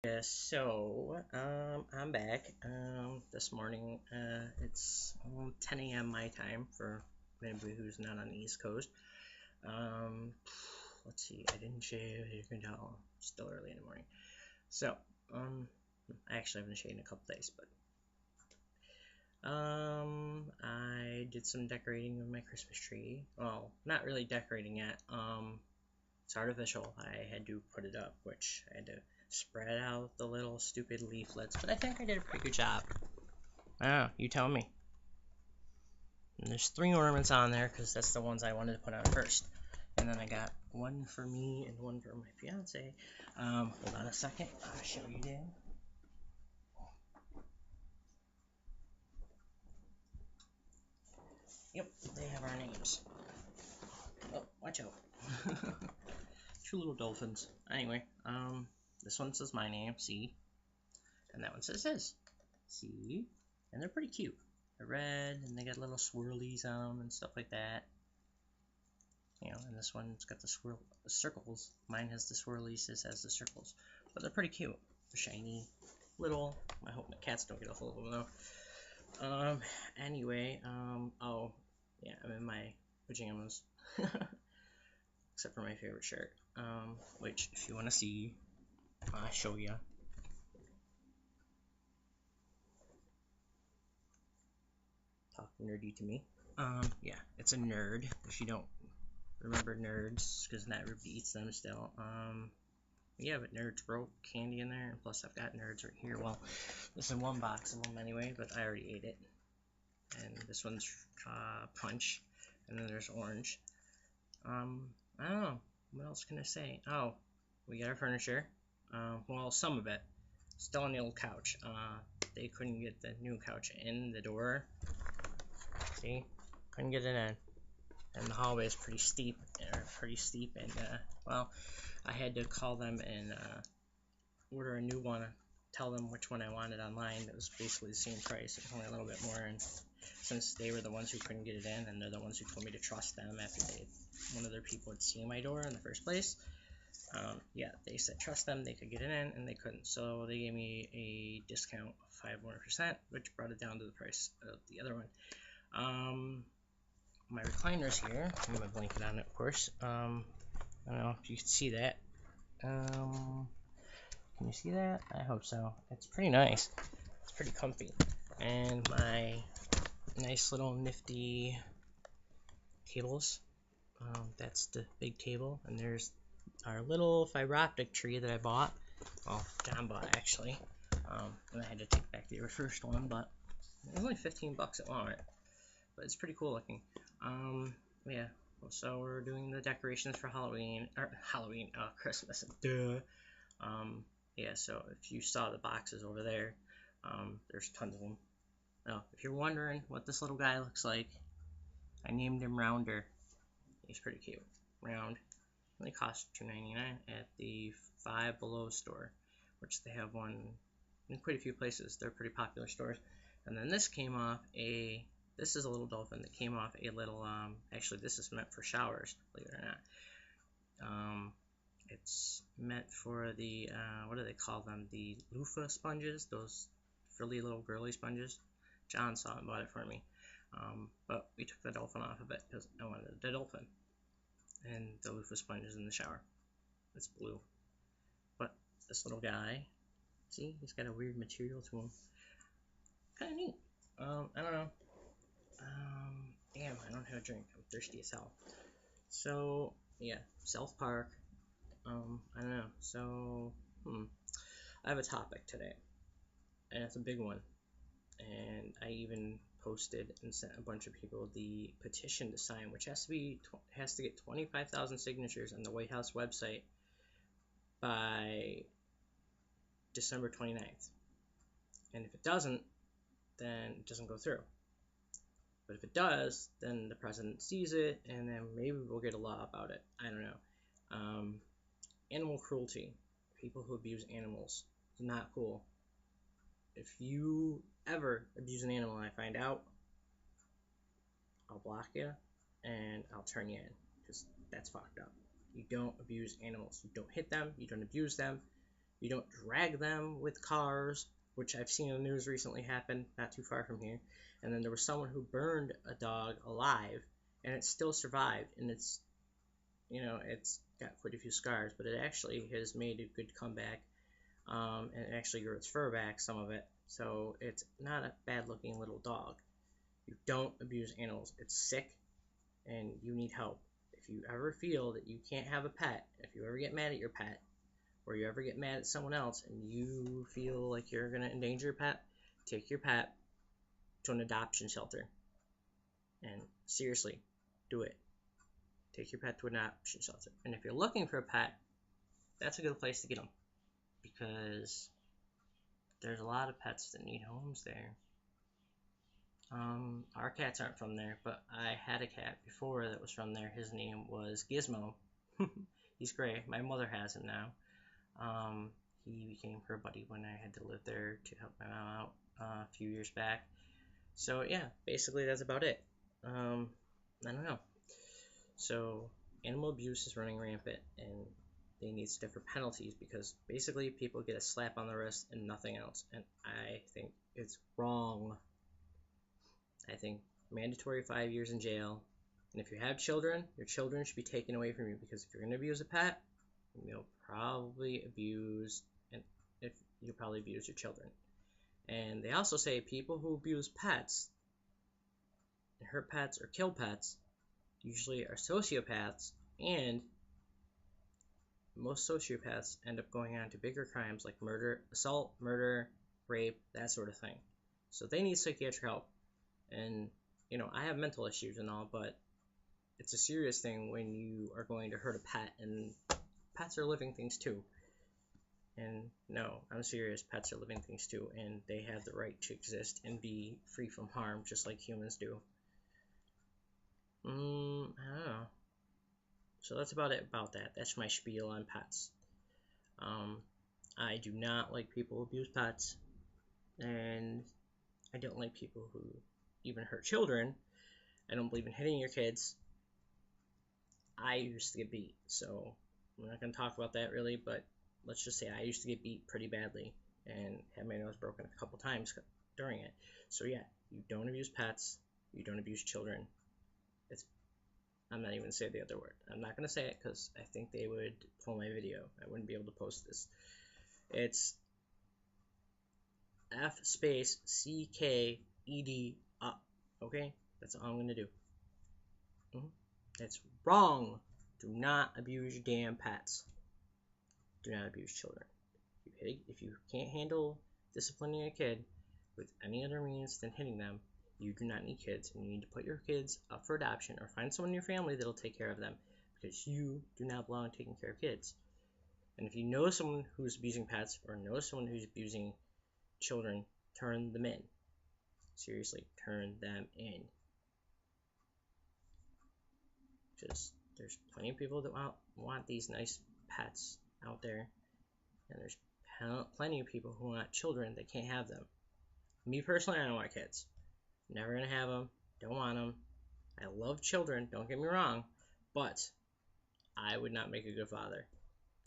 Yeah, I'm back. This morning, it's 10 a.m. my time for anybody who's not on the East Coast. Um, let's see, I didn't shave. You can tell, still early in the morning. So, I actually haven't shaved in a couple days, but I did some decorating of my Christmas tree. Well, not really decorating yet. It's artificial. I had to put it up, which I had to spread out the little stupid leaflets, but I think I did a pretty good job. Oh, you tell me. And there's 3 ornaments on there because that's the ones I wanted to put on first. And then I got one for me and one for my fiance. Hold on a second. I'll show you them. Yep, they have our names. Oh, watch out. 2 little dolphins. Anyway, this one says my name, C, and that one says his, C, and they're pretty cute. They're red, and they got little swirlies on them and stuff like that. And this one's got the circles. Mine has the swirlies, this has the circles. But they're pretty cute. They're shiny, little. I hope my cats don't get a hold of them though. Anyway, oh, yeah, I'm in my pajamas. Except for my favorite shirt. Which, if you want to see, I'll show you. Talk nerdy to me. Yeah, it's a nerd. If you don't remember nerds, because that repeats them still. Yeah, but nerds wrote candy in there, and plus I've got nerds right here. Well, this is one box of them anyway, but I already ate it. And this one's punch, and then there's orange. I don't know. What else can I say? Oh, we got our furniture. Well, some of it. Still on the old couch. They couldn't get the new couch in the door. See? Couldn't get it in. And the hallway is pretty steep, and well, I had to call them and order a new one, tell them which one I wanted online. It was basically the same price, it was only a little bit more, and since they were the ones who couldn't get it in, and they're the ones who told me to trust them after one of their people had seen my door in the first place, yeah, they said trust them, they could get it in, and they couldn't, so they gave me a discount of 500%, which brought it down to the price of the other one. My recliner's here. I have my blanket on it, of course. I don't know if you can see that. Can you see that? I hope so. It's pretty nice. It's pretty comfy. And my nice little nifty tables. That's the big table. And there's our little fiber optic tree that I bought. Well, John bought actually. And I had to take back the first one, but it was only 15 bucks at Walmart. But it's pretty cool looking. Yeah. So we're doing the decorations for Christmas. Duh. Yeah. So if you saw the boxes over there, there's tons of them. Now, if you're wondering what this little guy looks like, I named him Rounder. He's pretty cute. Round. Only cost $2.99 at the Five Below store, which they have one in quite a few places. They're pretty popular stores. And then this came off a. This is a little dolphin that came off a little, actually this is meant for showers, believe it or not. It's meant for the, what do they call them, the loofah sponges, those frilly little girly sponges. John saw it and bought it for me. But we took the dolphin off of it because I wanted the dolphin. And the loofah sponge is in the shower. It's blue. But this little guy, see, he's got a weird material to him. Kind of neat. I don't know. Damn, I don't have a drink. I'm thirsty as hell. So, yeah, South Park. I don't know. So, I have a topic today, and it's a big one. And I even posted and sent a bunch of people the petition to sign, which has to get 25,000 signatures on the White House website by December 29th. And if it doesn't, then it doesn't go through. But if it does, then the president sees it, and then maybe we'll get a law about it. I don't know. Animal cruelty. People who abuse animals. It's not cool. If you ever abuse an animal and I find out, I'll block you, and I'll turn you in, because that's fucked up. You don't abuse animals. You don't hit them. You don't abuse them. You don't drag them with cars, which I've seen in the news recently happen not too far from here. And then there was someone who burned a dog alive, and it still survived, and it's got quite a few scars, but it actually has made a good comeback, and it actually grew its fur back, some of it. So it's not a bad-looking little dog. You don't abuse animals. It's sick, and you need help. If you ever feel that you can't have a pet, if you ever get mad at your pet, or you ever get mad at someone else, and you feel like you're going to endanger your pet, take your pet to an adoption shelter. And seriously, do it. Take your pet to an adoption shelter. And if you're looking for a pet, that's a good place to get them, because there's a lot of pets that need homes there. Our cats aren't from there, but I had a cat before that was from there. His name was Gizmo. He's great. My mother has him now. He became her buddy when I had to live there to help my mom out a few years back. So yeah, basically that's about it. I don't know. So animal abuse is running rampant, and they need stiffer penalties, because basically people get a slap on the wrist and nothing else, and I think it's wrong. I think mandatory 5 years in jail, and if you have children, your children should be taken away from you, because if you're going to abuse a pet, you'll probably abuse your children. And they also say people who abuse pets and hurt pets or kill pets usually are sociopaths, and most sociopaths end up going on to bigger crimes like assault, murder, rape, that sort of thing. So they need psychiatric help. And, I have mental issues and all, but it's a serious thing when you are going to hurt a pet, and pets are living things too. And no, I'm serious, pets are living things too, and they have the right to exist and be free from harm, just like humans do. I don't know. So that's about it about that. That's my spiel on pets. I do not like people who abuse pets, and I don't like people who even hurt children. I don't believe in hitting your kids. I used to get beat, so I'm not going to talk about that really, but let's just say I used to get beat pretty badly and had my nose broken a couple times during it. So yeah, you don't abuse pets, you don't abuse children. I'm not even going to say the other word. I'm not going to say it because I think they would pull my video. I wouldn't be able to post this. It's F space CKED up. Okay? That's all I'm going to do. That's wrong. Do not abuse your damn pets. Do not abuse children. If you can't handle disciplining a kid with any other means than hitting them, you do not need kids, and you need to put your kids up for adoption or find someone in your family that'll take care of them, because you do not belong taking care of kids. And if you know someone who's abusing pets or know someone who's abusing children, turn them in. Seriously, turn them in. Because there's plenty of people that want these nice pets out there, and there's plenty of people who want children that can't have them. Me personally, I don't want kids. Never gonna have them. Don't want them. I love children, don't get me wrong, but I would not make a good father.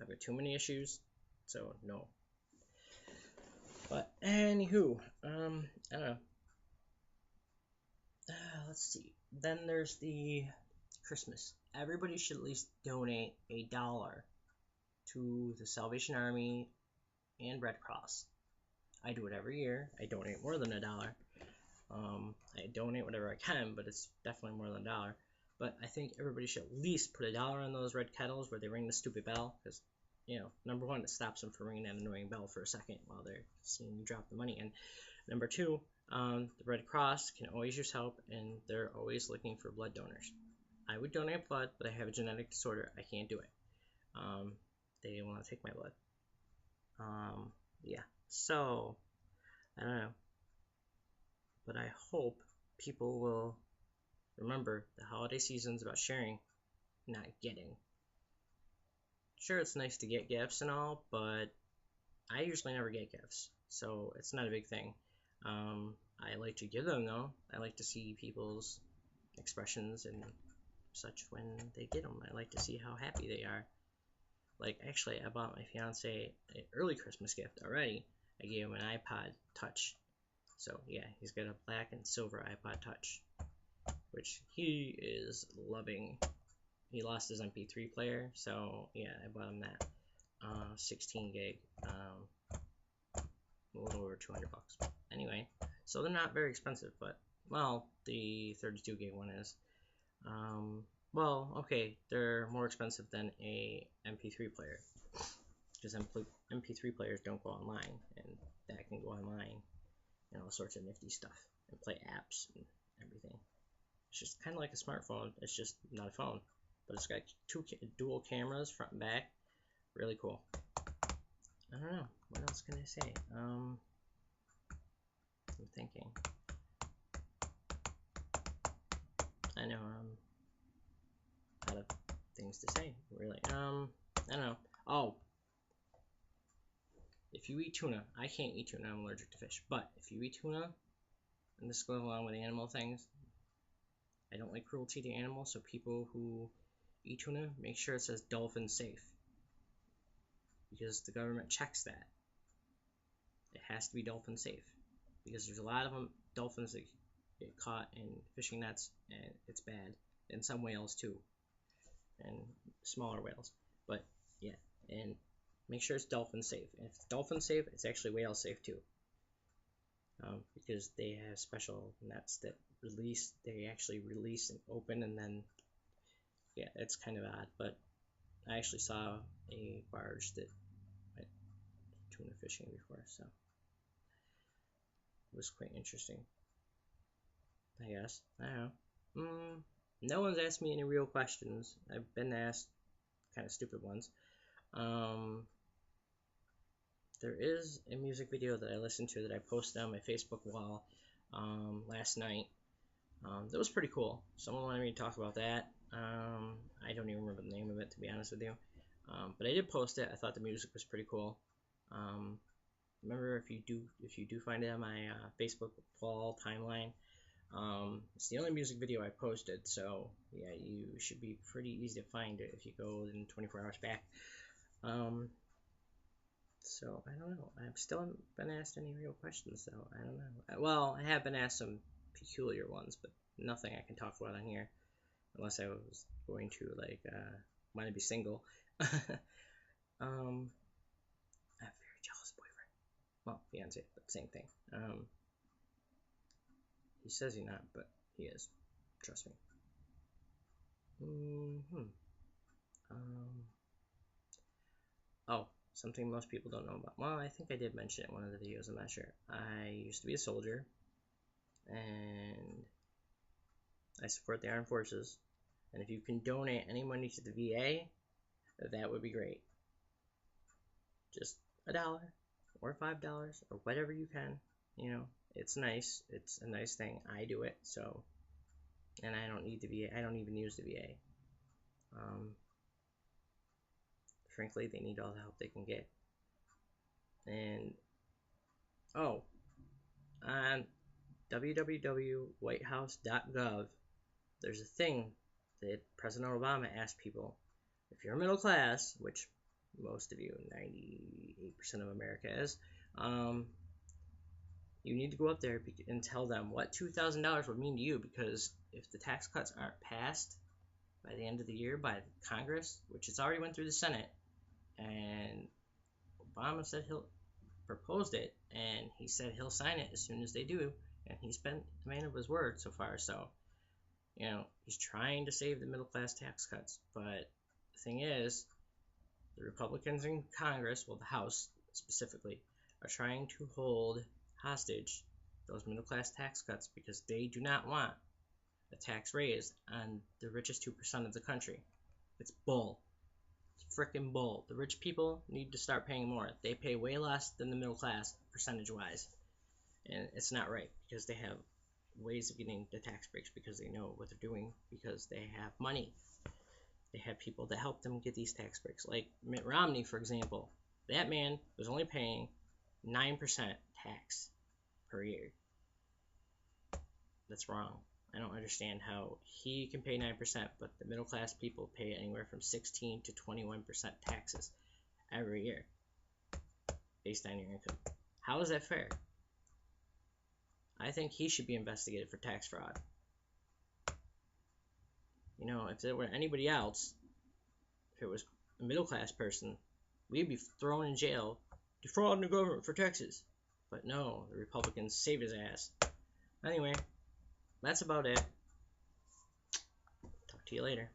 I've got too many issues, so no. But anywho, I don't know. Let's see. Then there's the Christmas. Everybody should at least donate $1 to the Salvation Army and Red Cross. I do it every year. I donate more than $1. I donate whatever I can, but it's definitely more than $1. But I think everybody should at least put $1 on those red kettles where they ring the stupid bell, because, number one, it stops them from ringing that annoying bell for a second while they're seeing you drop the money in. Number two, the Red Cross can always use help, and they're always looking for blood donors. I would donate blood, but I have a genetic disorder. I can't do it. They want to take my blood. Yeah, so, I don't know. But I hope people will remember the holiday season is about sharing, not getting. Sure, it's nice to get gifts and all, but I usually never get gifts, so it's not a big thing. I like to give them, though. I like to see people's expressions and such when they get them. I like to see how happy they are. Like, actually, I bought my fiance an early Christmas gift already. I gave him an iPod Touch. So, yeah, he's got a black and silver iPod Touch, which he is loving. He lost his MP3 player, so, yeah, I bought him that. 16 gig, a little over 200 bucks. Anyway, so they're not very expensive, but, well, the 32 gig one is. Well, okay, they're more expensive than a MP3 player, because MP3 players don't go online, and that can go online, and all sorts of nifty stuff, and play apps and everything. It's just kind of like a smartphone. It's just not a phone, but it's got dual cameras, front and back. Really cool. I don't know. What else can I say? I'm thinking. I know I'm out of things to say, really. I don't know. Oh, if you eat tuna, I can't eat tuna. I'm allergic to fish. But if you eat tuna, and this goes along with animal things, I don't like cruelty to animals. So people who eat tuna, make sure it says dolphin safe, because the government checks that. It has to be dolphin safe, because there's a lot of dolphins that get caught in fishing nets, and it's bad. And some whales too, and smaller whales. But yeah, and make sure it's dolphin safe. And if it's dolphin safe, it's actually whale safe too, because they have special nets that they actually release and open, and then yeah, it's kind of odd. But I actually saw a barge that went tuna fishing before, so it was quite interesting, I guess. I don't know. No one's asked me any real questions. I've been asked kind of stupid ones. There is a music video that I listened to that I posted on my Facebook wall last night. That was pretty cool. Someone wanted me to talk about that. I don't even remember the name of it, to be honest with you. But I did post it. I thought the music was pretty cool. Remember, if you do find it on my Facebook wall timeline, it's the only music video I posted, so yeah, you should be pretty easy to find it if you go in 24 hours back. So I don't know. I've still haven't been asked any real questions, so I don't know. Well, I have been asked some peculiar ones, but nothing I can talk about on here, unless I was going to like want to be single. I have a very jealous boyfriend. Well, fiance, but same thing. He says he's not, but he is. Trust me. Oh, something most people don't know about. Well, I think I did mention it in one of the videos. I'm not sure. I used to be a soldier, and I support the armed forces. And if you can donate any money to the VA, that would be great. Just $1 or $5 or whatever you can. You know, it's nice. It's a nice thing. I do it, so. And I don't need the VA. I don't even use the VA. Frankly, they need all the help they can get. And oh, on www.whitehouse.gov, there's a thing that President Obama asked people: if you're middle class, which most of you, 98% of America is, you need to go up there and tell them what $2,000 would mean to you, because if the tax cuts aren't passed by the end of the year by Congress, which it's already went through the Senate, and Obama said he'll proposed it, and he said he'll sign it as soon as they do, and he's been the man of his word so far. So, you know, he's trying to save the middle class tax cuts, but the thing is, the Republicans in Congress, well, the House specifically, are trying to hold hostage those middle class tax cuts, because they do not want a tax raise on the richest 2% of the country. It's bull. It's frickin' bull. The rich people need to start paying more. They pay way less than the middle class, percentage-wise. And it's not right, because they have ways of getting the tax breaks, because they know what they're doing, because they have money. They have people that help them get these tax breaks. Like Mitt Romney, for example. That man was only paying 9% tax per year. That's wrong. I don't understand how he can pay 9%, but the middle class people pay anywhere from 16 to 21% taxes every year based on your income. How is that fair? I think he should be investigated for tax fraud. You know, if it were anybody else, if it was a middle class person, we'd be thrown in jail, defrauding the government for taxes. But no, the Republicans saved his ass. Anyway, that's about it. Talk to you later.